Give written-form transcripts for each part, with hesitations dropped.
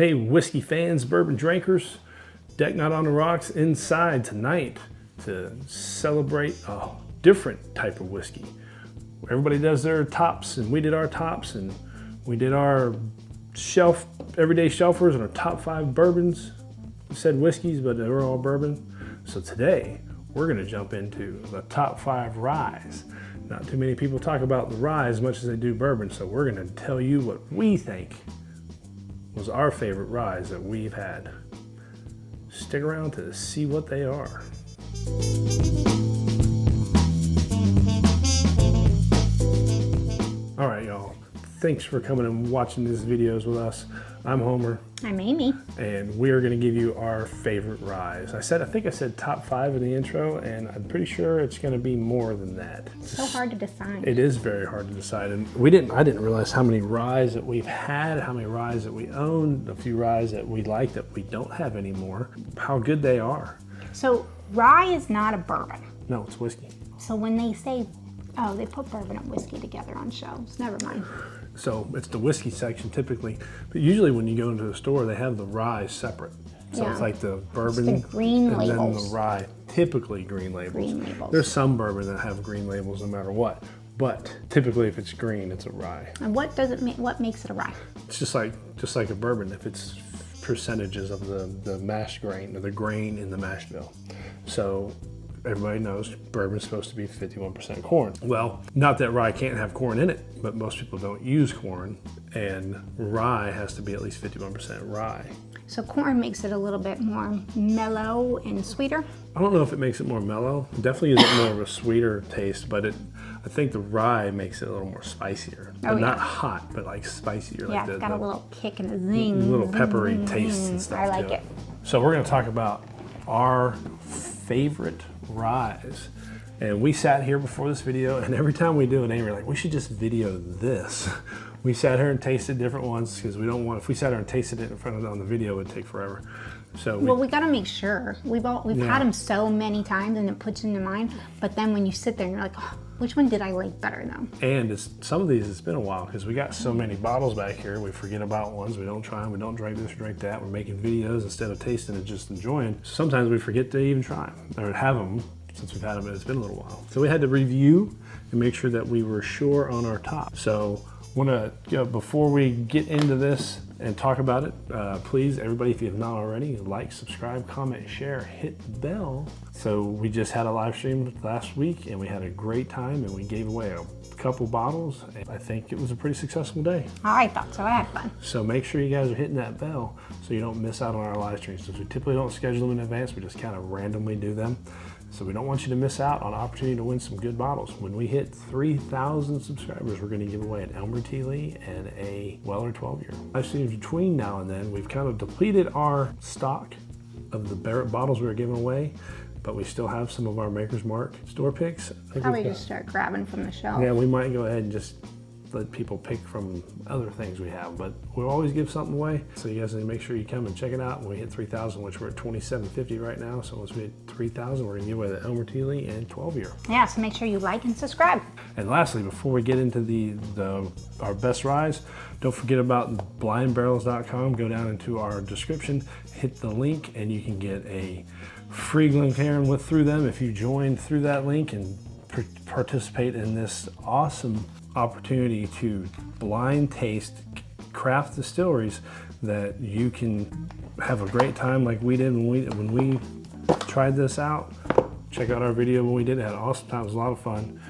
Hey, whiskey fans, bourbon drinkers, Deck Not on the Rocks inside tonight to celebrate a different type of whiskey. Everybody does their tops, and we did our tops, and we did our everyday shelfers and our top 5 bourbons. We said whiskeys, but they were all bourbon. So today, we're gonna jump into the top 5 ryes. Not too many people talk about the rye as much as they do bourbon, so we're gonna tell you what we think was our favorite ryes that we've had. Stick around to see what they are. All right, y'all. Thanks for coming and watching these videos with us. I'm Homer. I'm Amy. And we're gonna give you our favorite ryes. I think I said top 5 in the intro, and I'm pretty sure it's gonna be more than that. It's so hard to decide. It is very hard to decide. And I didn't realize how many ryes that we've had, how many ryes that we own, a few ryes that we like that we don't have anymore, how good they are. So rye is not a bourbon. No, it's whiskey. So when they say, oh, they put bourbon and whiskey together on shelves, never mind. So it's the whiskey section typically, but usually when you go into a store, they have the rye separate. So Yeah. it's like the bourbon It's the green and labels. then the rye, typically green labels. Green labels. There's some bourbon that have green labels no matter what, but typically if it's green, it's a rye. And what does it make? What makes it a rye? It's just like a bourbon if it's percentages of the mash grain or the grain in the mash bill. So everybody knows bourbon's supposed to be 51% corn. Well, not that rye can't have corn in it, but most people don't use corn, and rye has to be at least 51% rye. So corn makes it a little bit more mellow and sweeter. I don't know if it makes it more mellow. It definitely is more of a sweeter taste, but I think the rye makes it a little more spicier. But not hot, but like spicier. Yeah, like it's got a little kick and a zing. A little peppery zing, taste zing. and stuff. I like it. So we're gonna talk about our favorite ryes. And we sat here before this video, and every time we do it, Amy, we're like, we should just video this. We sat here and tasted different ones because we don't want, if we sat here and tasted it in front of it on the video, it would take forever. So we got to make sure. We've had them so many times, and it puts into mind. But then when you sit there and you're like, oh, which one did I like better though? And some of these, it's been a while because we got so many bottles back here. We forget about ones. We don't try them. We don't drink this or drink that. We're making videos instead of tasting and just enjoying. Sometimes we forget to even try them or have them since we've had them, and it's been a little while. So we had to review and make sure that we were sure on our top. So before we get into this and talk about it, please, everybody, if you have not already, like, subscribe, comment, share, hit the bell. So we just had a live stream last week, and we had a great time, and we gave away a couple bottles. And I think it was a pretty successful day. I thought so. I had fun. So make sure you guys are hitting that bell so you don't miss out on our live streams. Since we typically don't schedule them in advance, we just kind of randomly do them. So we don't want you to miss out on an opportunity to win some good bottles. When we hit 3,000 subscribers, we're going to give away an Elmer T. Lee and a Weller 12-year. Live streams between now and then, we've kind of depleted our stock of the Barrett bottles we were giving away, but we still have some of our Maker's Mark store picks. Probably just start grabbing from the shelf. Yeah, we might go ahead and just let people pick from other things we have, but we'll always give something away. So you guys need to make sure you come and check it out. When we hit 3,000, which we're at 2,750 right now. So once we hit 3,000, we're gonna give away the Elmer T. Lee and 12-year. Yeah, so make sure you like and subscribe. And lastly, before we get into our best ryes, don't forget about blindbarrels.com. Go down into our description, hit the link, and you can get a free Glencairn through them if you join through that link and participate in this awesome opportunity to blind taste craft distilleries that you can have a great time like we did when we tried this out. Check out our video when we did it. Had an awesome time. It was a lot of fun.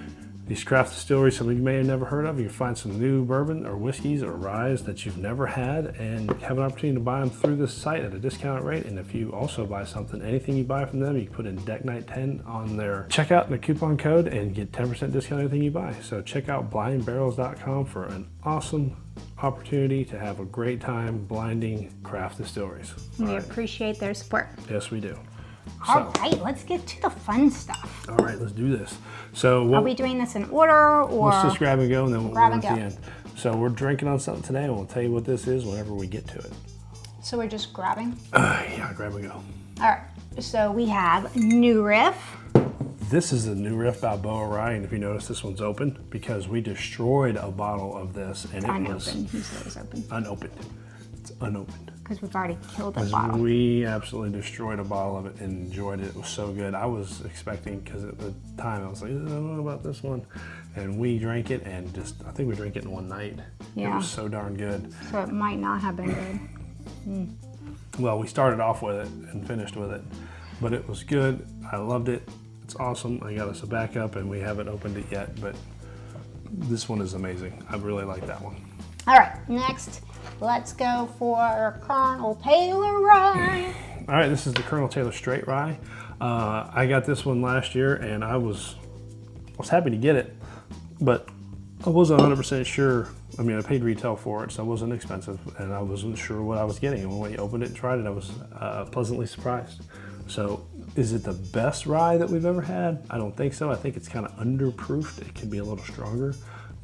These craft distilleries, some of you may have never heard of. You can find some new bourbon or whiskeys or ryes that you've never had and have an opportunity to buy them through this site at a discounted rate. And if you also buy something, anything you buy from them, you can put in Deck Night 10 on their checkout and a coupon code and get 10% discount on anything you buy. So check out blindbarrels.com for an awesome opportunity to have a great time blinding craft distilleries. We appreciate their support. Yes, we do. All right, let's get to the fun stuff. All right, let's do this. So are we doing this in order, or let's just grab and go, and then we'll grab go and at the end. So we're drinking on something today, and we'll tell you what this is whenever we get to it. So we're just grabbing? Yeah, grab and go. All right, so we have New Riff. This is the New Riff Balboa Rye, and if you notice, this one's open because we destroyed a bottle of this, and it was unopened. He said it was open. unopened. It's unopened. because we've already killed a bottle. We absolutely destroyed a bottle of it and enjoyed it. It was so good. I was expecting, because at the time I was like, I don't know about this one. And we drank it and I think we drank it in one night. Yeah. It was so darn good. So it might not have been good. Well, we started off with it and finished with it, but it was good. I loved it. It's awesome. I got us a backup and we haven't opened it yet, but this one is amazing. I really like that one. All right, next, let's go for Colonel Taylor Rye. All right, this is the Colonel Taylor Straight Rye. I got this one last year and I was happy to get it, but I wasn't 100% sure. I mean, I paid retail for it, so it wasn't expensive, and I wasn't sure what I was getting. And when we opened it and tried it, I was pleasantly surprised. So, is it the best rye that we've ever had? I don't think so. I think it's kind of underproofed. It can be a little stronger,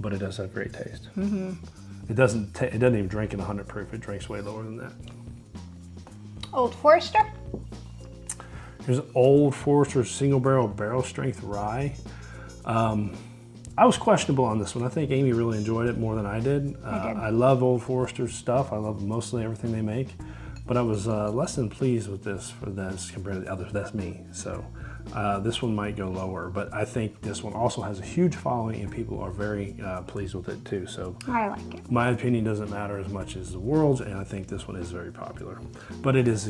but it does have great taste. Mm-hmm. It doesn't even drink in 100 proof. It drinks way lower than that. Old Forester. Here's Old Forester single barrel strength rye. I was questionable on this one. I think Amy really enjoyed it more than I did. I love Old Forester's stuff. I love mostly everything they make, but I was less than pleased with this compared to the others. That's me. So this one might go lower, but I think this one also has a huge following and people are very pleased with it too. So I like it. My opinion doesn't matter as much as the world's, and I think this one is very popular. But it is,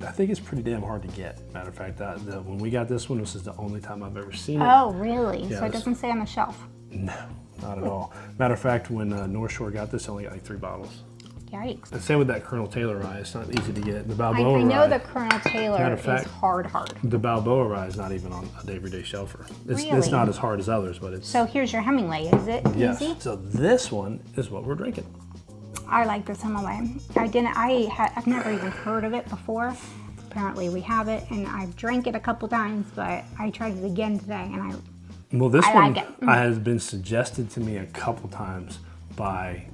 I think it's pretty damn hard to get. Matter of fact, when we got this one, this is the only time I've ever seen it. Oh, really? Yeah, so it doesn't say on the shelf? No, not at all. Matter of fact, when North Shore got this, I only got like 3 bottles. Yikes. And same with that Colonel Taylor rye. It's not easy to get. The Balboa I know rye, the Colonel Taylor is hard. The Balboa rye is not even on an everyday shelfer. It's Really? not as hard as others, but it's... So here's your Hemingway. Is it easy? So this one is what we're drinking. I like this Hemingway. I've never even heard of it before. Apparently we have it, and I've drank it a couple times, but I tried it again today, and Well, this I one like it. has been suggested to me a couple times by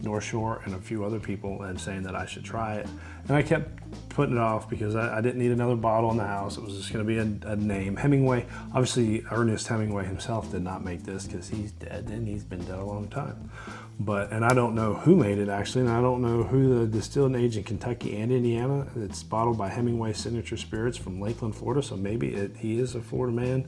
North Shore and a few other people and saying that I should try it. And I kept putting it off because I didn't need another bottle in the house. It was just going to be a name. Hemingway, obviously Ernest Hemingway himself did not make this because he's dead and he's been dead a long time. And I don't know who made it actually, and I don't know who the distilled and aged in Kentucky and Indiana. It's bottled by Hemingway Signature Spirits from Lakeland, Florida, so maybe he is a Florida man.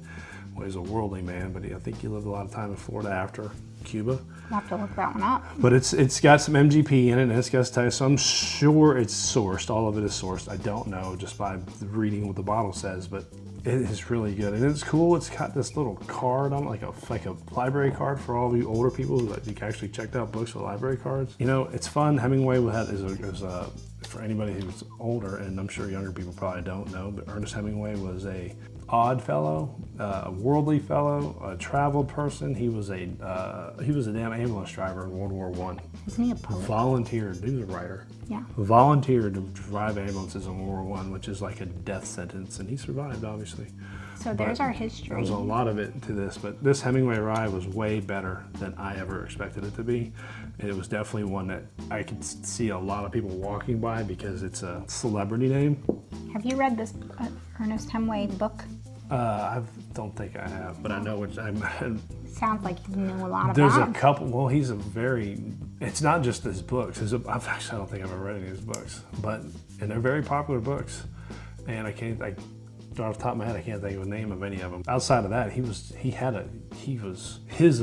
Well, he's a worldly man, but I think he lived a lot of time in Florida after Cuba. I'll have to look that one up. But it's got some MGP in it, and it's got taste, so I'm sure it's sourced. All of it is sourced. I don't know just by reading what the bottle says, but it is really good. And it's cool. It's got this little card on it, like a library card for all of you older people who actually checked out books with library cards. You know, it's fun. Hemingway is for anybody who's older, and I'm sure younger people probably don't know, but Ernest Hemingway was a odd fellow, a worldly fellow, a traveled person. He was a damn ambulance driver in World War I. Isn't he a poet? Volunteered. He was a writer. Yeah. Volunteered to drive ambulances in World War I, which is like a death sentence, and he survived, obviously. So there's our history. There's a lot of it to this, but this Hemingway rye was way better than I ever expected it to be. It was definitely one that I could see a lot of people walking by because it's a celebrity name. Have you read this Ernest Hemingway book? I don't think I have, but I know which. Sounds like you know a lot about There's him. a couple. Well, he's a very. It's not just his books. I don't think I've ever read any of his books, and they're very popular books. And I can't. Off the top of my head, I can't think of the name of any of them. Outside of that, his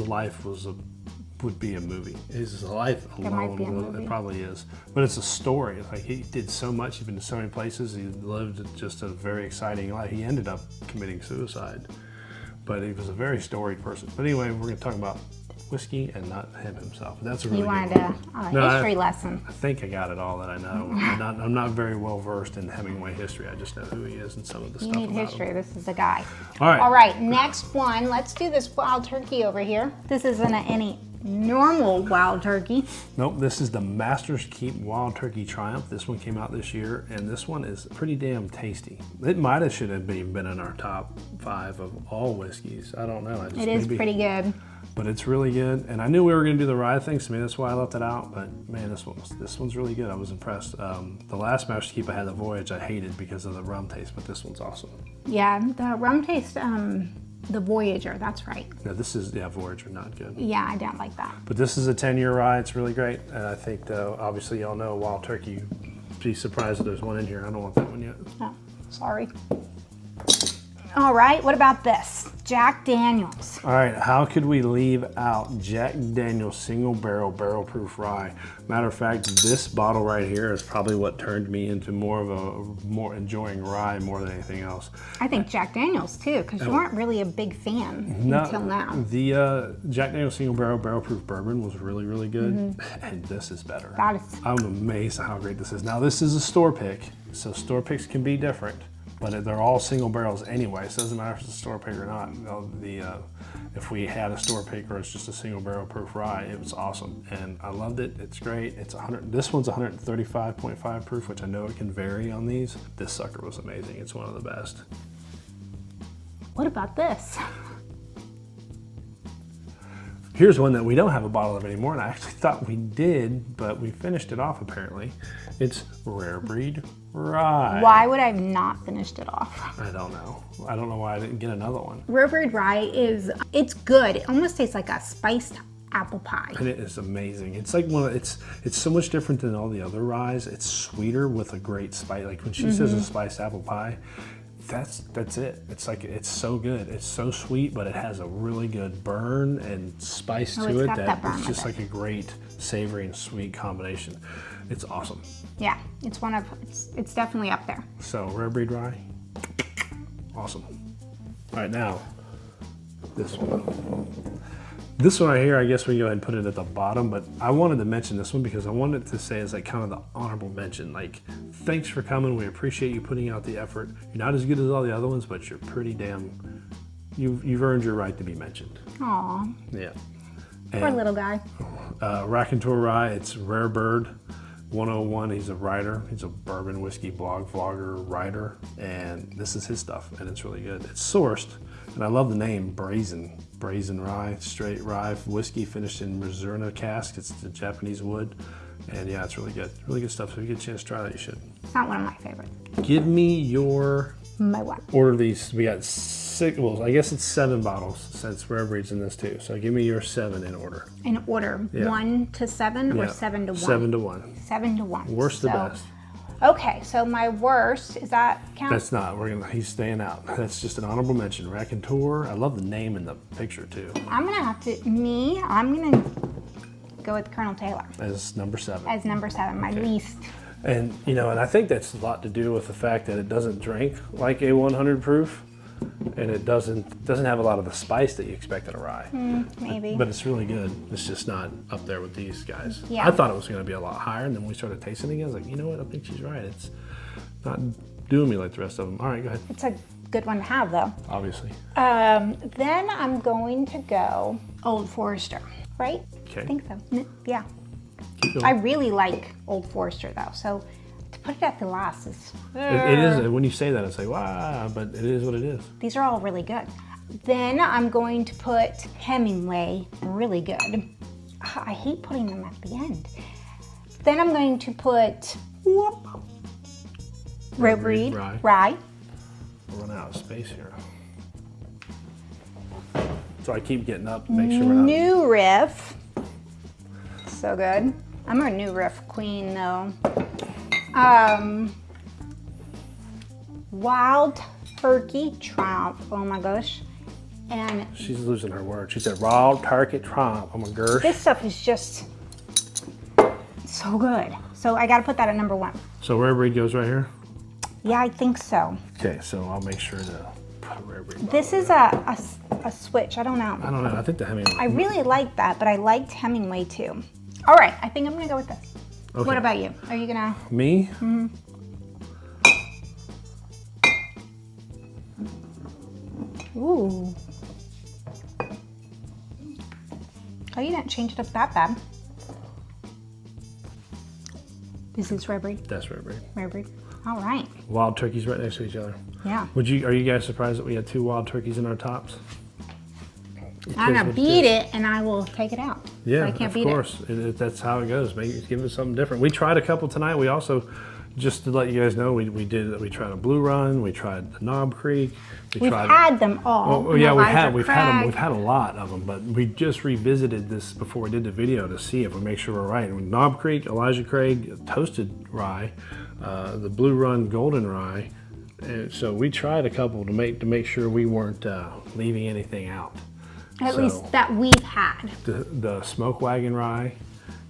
life would be a movie. His life There might be a alone, movie. it probably is. But it's a story. It's like he did so much. He's been to so many places. He lived just a very exciting life. He ended up committing suicide, but he was a very storied person. But anyway, we're going to talk about whiskey and not him himself. That's a really You wanted good one. a history lesson. I think I got it all that I know. I'm not very well versed in Hemingway history. I just know who he is and some of the You stuff need about history. him. This is the guy. All right. All right, next one. Let's do this wild turkey over here. This isn't any normal wild turkey. Nope, this is the Master's Keep Wild Turkey Triumph. This one came out this year, and this one is pretty damn tasty. It should have been in our top 5 of all whiskeys. I don't know. It is pretty good. But it's really good, and I knew we were going to do the rye thing, so maybe that's why I left it out. But man, this one's really good. I was impressed. The last Master's Keep I had, the Voyage, I hated because of the rum taste, but this one's awesome. Yeah, the rum taste, the Voyager, that's right. No, this is Voyager, not good. Yeah, I don't like that. But this is a 10-year rye. It's really great, and I think obviously y'all know Wild Turkey be surprised if there's one in here. I don't want that one yet. Oh, sorry. All right, what about this? Jack Daniel's. All right, how could we leave out Jack Daniel's single barrel proof rye? Matter of fact, this bottle right here is probably what turned me into more enjoying rye more than anything else. I think Jack Daniel's too, because you weren't really a big fan until now. The Jack Daniel's single barrel proof bourbon was really, really good, and this is better. That is. I'm amazed at how great this is. Now this is a store pick, so store picks can be different. But they're all single barrels anyway, so it doesn't matter if it's a store pick or not. If we had a store pick or it's just a single barrel proof rye, it was awesome. And I loved it, it's great. It's 100, this one's 135.5 proof, which I know it can vary on these. This sucker was amazing, it's one of the best. What about this? Here's one that we don't have a bottle of anymore, and I actually thought we did, but we finished it off apparently. It's Rare Breed Rye. Why would I have not finished it off? I don't know. I don't know why I didn't get another one. Rare Breed Rye it's good. It almost tastes like a spiced apple pie. And it is amazing. It's like it's so much different than all the other ryes. It's sweeter with a great spice. Like when she says a spiced apple pie, that's it. It's like, it's so good. It's so sweet, but it has a really good burn and spice to it that it's just like a great savory and sweet combination. It's awesome. Yeah, it's definitely up there. So Rare Breed Rye, awesome. All right, now this one. This one right here, I guess we can go ahead and put it at the bottom, but I wanted to mention this one because I wanted to say as like kind of the honorable mention, like, thanks for coming. We appreciate you putting out the effort. You're not as good as all the other ones, but you're pretty damn, you've earned your right to be mentioned. Aw. Yeah. Poor little guy. Raconteur Rye, it's Rare Bird 101. He's a writer. He's a bourbon whiskey blog vlogger writer, and this is his stuff, and it's really good. It's sourced, and I love the name Brazen Rye, straight rye whiskey finished in Mizuno cask. It's the Japanese wood, and yeah, it's really good stuff. So if you get a chance to try that, you should. It's not one of my favorites. Give me your My what? order these. We got 6. Well, I guess it's 7 bottles since Rare Breed's in this too. So give me your 7 in order. In order, Yeah. 1 to 7 or 7 to 1? 7 to 1. 7 to 1. Worst to best. Okay, so my worst, is that count? That's not. He's staying out. That's just an honorable mention. Raconteur. I love the name in the picture too. I'm gonna go with Colonel Taylor As number 7. as number 7, my least. And and I think that's a lot to do with the fact that it doesn't drink like a 100 proof, and it doesn't have a lot of the spice that you expect in a rye. Maybe. But it's really good. It's just not up there with these guys. Yeah. I thought it was going to be a lot higher, and then when we started tasting it, I was like, you know what? I think she's right. It's not doing me like the rest of them. All right, go ahead. It's a good one to have though. Obviously. Then I'm going to go Old Forester, right? Okay. I think so. Yeah. Keep going. I really like Old Forester though, so to put it at the last is. It is. When you say that, it's like, wow, but it is what it is. These are all really good. Then I'm going to put Hemingway, really good. I hate putting them at the end. Then I'm going to put Rare Breed Rye. We're running out of space here. So I keep getting up to make sure we're not. New Riff. So good. I'm a New Riff queen though. Wild Turkey Triumph. Oh my gosh. And She's losing her word. She said Wild Turkey Triumph. Oh my gosh. this stuff is just so good. So I gotta put that at number 1. So Rare Breed goes right here? Yeah, I think so. Okay, so I'll make sure to put a Rare Breed. This is a switch. I don't know. I don't know. I think the Hemingway. I really like that, but I liked Hemingway too. All right, I think I'm gonna go with this. Okay. What about you? Are you gonna? Me? Ooh. Oh, you didn't change it up that bad. Is this Rare Breed? That's Rare Breed. Rare Breed. All right. Wild turkeys right next to each other. Yeah. Are you guys surprised that we had 2 wild turkeys in our tops? I'm gonna beat it, and I will take it out. Yeah, I can't of beat course. That's how it goes. Maybe give it something different. We tried a couple tonight. We also, just to let you guys know, we tried a Blue Run. We tried the Knob Creek. We've had them all. Oh yeah, we've had a lot of them, but we just revisited this before we did the video to see if we make sure we're right. Knob Creek, Elijah Craig, toasted rye, the Blue Run Golden Rye. And so we tried a couple to make sure we weren't leaving anything out. At least that we've had. The Smoke Wagon Rye,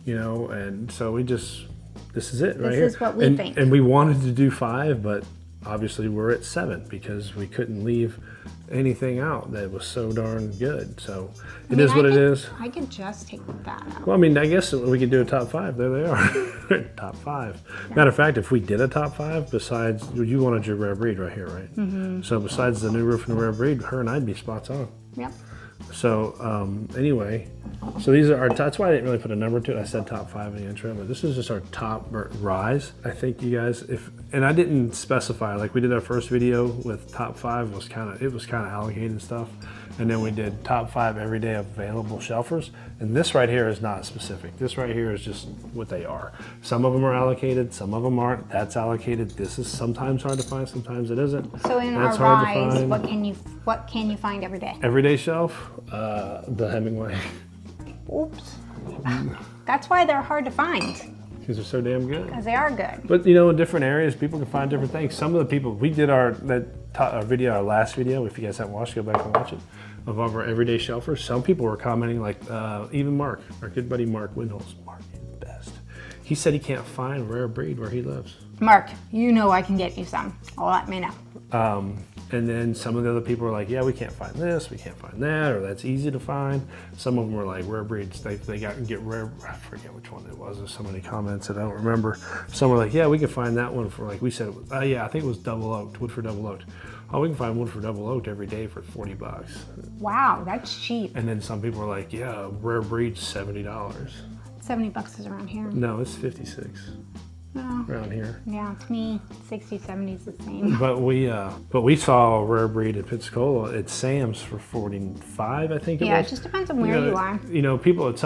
you know, and so we just, this is it right here. This is what we think. And we wanted to do 5, but obviously we're at 7 because we couldn't leave anything out that was so darn good. So it is what it is. I could just take that out. Well, I mean, I guess we could do a top 5. There they are. Top 5. Yeah. Matter of fact, if we did a top 5, besides, you wanted your rare breed right here, right? Mm-hmm. So besides the new roof and the rare breed, her and I'd be spots on. Yep. So anyway, so these are our, that's why I didn't really put a number to it. I said top 5 in the intro, but this is just our top ryes. I think you guys, and I didn't specify, like we did our first video with top 5 was kind of allocated stuff. And then we did top 5 everyday available shelfers. And this right here is not specific. This right here is just what they are. Some of them are allocated, some of them aren't. That's allocated. This is sometimes hard to find, sometimes it isn't. So in That's our ryes, what can you find every day? Everyday shelf, the Hemingway. Oops. That's why they're hard to find. Because they're so damn good. Because they are good. But you know, in different areas, people can find different things. Some of the people, we did our video, our last video, if you guys haven't watched, go back and watch it, of our everyday shelfers. Some people were commenting, like even Mark, our good buddy Mark Windholz. Mark is the best. He said he can't find rare breed where he lives. Mark, you know I can get you some. Let me know. And then some of the other people were like, yeah, we can't find this, we can't find that, or that's easy to find. Some of them were like rare breeds. They get rare, I forget which one it was. There's so many comments that I don't remember. Some were like, yeah, we can find that one for, like we said, yeah, I think it was double oaked, wood for double oaked. Oh, we can find wood for double oaked every day for $40. Wow, that's cheap. And then some people were like, yeah, rare breed's $70. $70 is around here. No, it's 56. Oh. Around here. Yeah, to me, 60, 70 is the same. But we saw a rare breed at Pensacola at Sam's for $45, I think it was. Yeah, it just depends on where you are. You know, some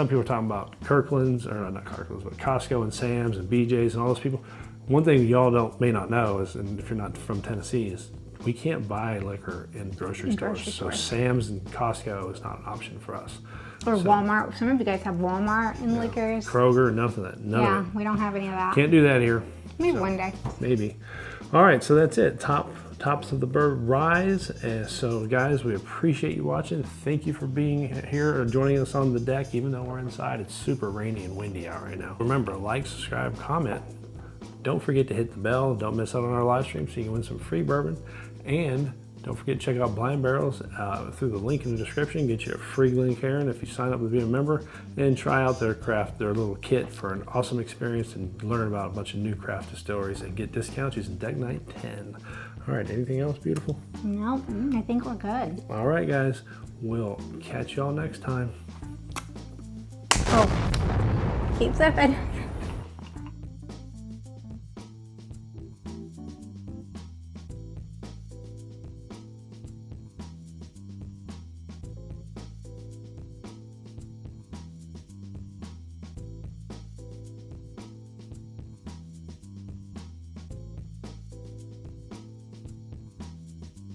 people are talking about Kirkland's, or not Kirkland's, but Costco and Sam's and BJ's and all those people. One thing y'all may not know is, and if you're not from Tennessee, is we can't buy liquor in grocery stores. So Sam's and Costco is not an option for us. Or Walmart. Some of you guys have Walmart and liquors. Kroger, nothing of that. None of it. We don't have any of that. Can't do that here. Maybe one day. Maybe. All right, so that's it. Tops of the ryes. And so, guys, we appreciate you watching. Thank you for being here or joining us on the deck, even though we're inside. It's super rainy and windy out right now. Remember, like, subscribe, comment. Don't forget to hit the bell. Don't miss out on our live stream so you can win some free bourbon. And don't forget to check out Blind Barrels through the link in the description. Get you a free Glencairn if you sign up to be a member, and try out their little kit for an awesome experience and learn about a bunch of new craft distilleries and get discounts using Deck Night 10. All right, anything else beautiful? Nope, I think we're good. All right, guys, we'll catch y'all next time. Oh, keep sipping.